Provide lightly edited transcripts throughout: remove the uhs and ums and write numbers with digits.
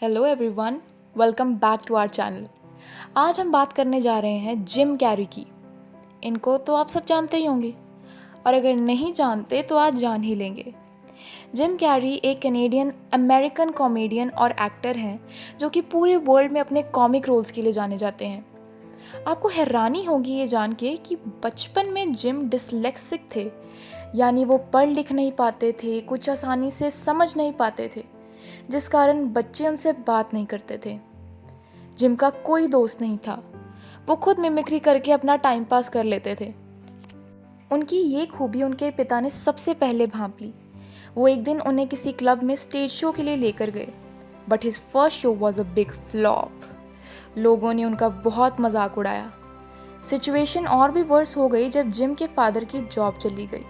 Hello everyone, welcome back to our channel. आज हम बात करने जा रहे हैं जिम कैरी की। इनको तो आप सब जानते ही होंगे, और अगर नहीं जानते तो आज जान ही लेंगे। जिम कैरी एक कैनेडियन अमेरिकन कॉमेडियन और एक्टर हैं जो कि पूरे वर्ल्ड में अपने कॉमिक रोल्स के लिए जाने जाते हैं। आपको हैरानी होगी ये जान के कि बचपन में जिम डिसलेक्सिक थे, यानी वो पढ़ लिख नहीं पाते थे, कुछ आसानी से समझ नहीं पाते थे, जिस कारण बच्चे उनसे बात नहीं करते थे। जिम का कोई दोस्त नहीं था, वो खुद मिमिक्री करके अपना टाइम पास कर लेते थे। उनकी ये खूबी उनके पिता ने सबसे पहले भांप ली। वो एक दिन उन्हें किसी क्लब में स्टेज शो के लिए लेकर गए, but his first show was a big flop. लोगों ने उनका बहुत मजाक उड़ाया। सिचुएशन और भी वर्स हो गई जब जिम के फादर की जॉब चली गई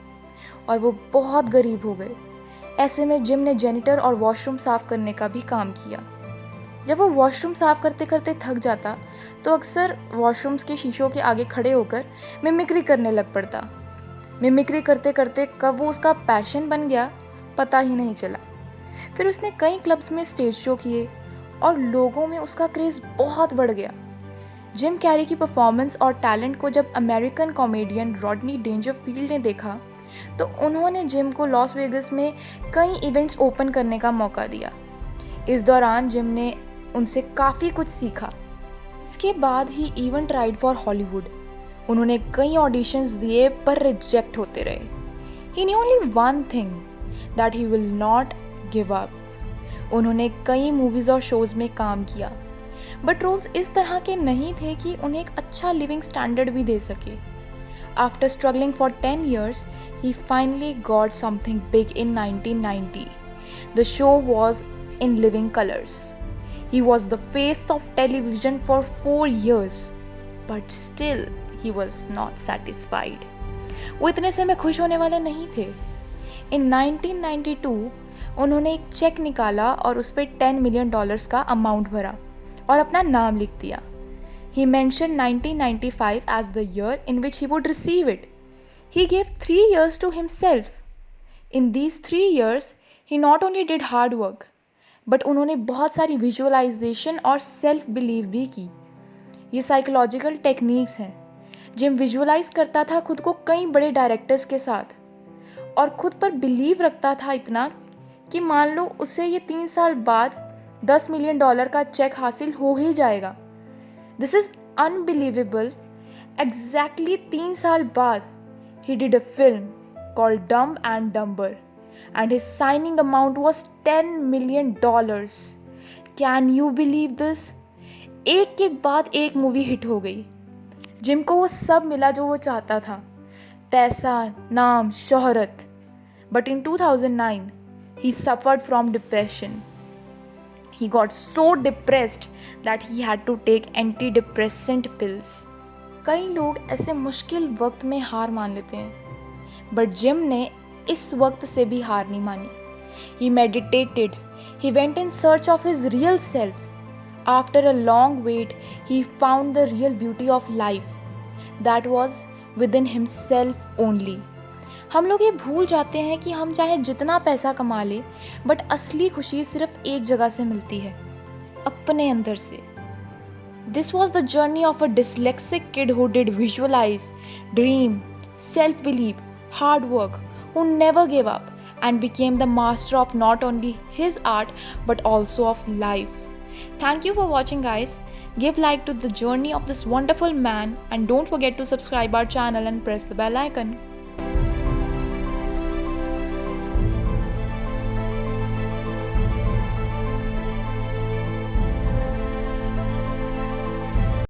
और वो बहुत गरीब हो गए। ऐसे में जिम ने जेनिटर और वॉशरूम साफ करने का भी काम किया। जब वो वॉशरूम साफ करते करते थक जाता तो अक्सर वॉशरूम्स के शीशों के आगे खड़े होकर मिमिक्री करने लग पड़ता। मिमिक्री करते करते कब वो उसका पैशन बन गया पता ही नहीं चला। फिर उसने कई क्लब्स में स्टेज शो किए और लोगों में उसका क्रेज़ बहुत बढ़ गया। जिम कैरी की परफॉर्मेंस और टैलेंट को जब अमेरिकन कॉमेडियन रॉडनी डेंजरफील्ड ने देखा तो उन्होंने जिम को लॉस वेगस में कई इवेंट्स ओपन करने का मौका दिया। इस दौरान जिम ने उनसे काफ़ी कुछ सीखा। इसके बाद he even tried for Hollywood. उन्होंने कई ऑडिशंस दिए पर रिजेक्ट होते रहे। He knew only one thing, that he will not give up. उन्होंने कई मूवीज़ और शोज़ में काम किया, बट रोल्स इस तरह के नहीं थे कि उन्हें एक अच्छा लिविंग स्टैंडर्ड भी दे सके। After struggling for 10 years, he finally got something big in 1990. The show was in living colors. He was the face of television for 4 years, but still he was not satisfied. वो इतने से में खुश होने वाले नहीं थे। In 1992, उन्होंने एक चेक निकाला और उस पर $10 million का अमाउंट भरा और अपना नाम लिख दिया। He mentioned 1995 as the year in which he would receive it. He gave 3 years to himself. In these 3 years, he not only did hard work, but उन्होंने बहुत सारी विजुअलाइजेशन और सेल्फ बिलीव भी की। ये साइकोलॉजिकल टेक्निक्स हैं। Gym visualise करता था खुद को कई बड़े डायरेक्टर्स के साथ और खुद पर बिलीव रखता था इतना कि मान लो उसे ये 3 साल बाद $10 million का चेक हासिल हो ही जाएगा। This is unbelievable. Exactly 3 साल बाद he did a film called Dumb and Dumber and his signing amount was $10 million. Can you believe this? एक के बाद एक मूवी हिट हो गई। जिम को वो सब मिला जो वो चाहता था, पैसा, नाम, शोहरत। But in 2009 he suffered from depression. He got so depressed that he had to take antidepressant pills. कई लोग ऐसे मुश्किल वक्त में हार मान लेते हैं, बट जिम ने इस वक्त से भी हार नहीं मानी। He meditated. He went in search of his real self. After a long wait, he found the real beauty of life. That was within himself only. हम लोग ये भूल जाते हैं कि हम चाहे जितना पैसा कमा ले, बट असली खुशी सिर्फ एक जगह से मिलती है, अपने अंदर से। This was the journey of a dyslexic kid who did visualize, dream, self-belief, hard work, who never gave up and became the master of not only his art but also of life. Thank you for watching, guys. Give like to the journey of this wonderful man and don't forget to subscribe our channel and press the bell icon.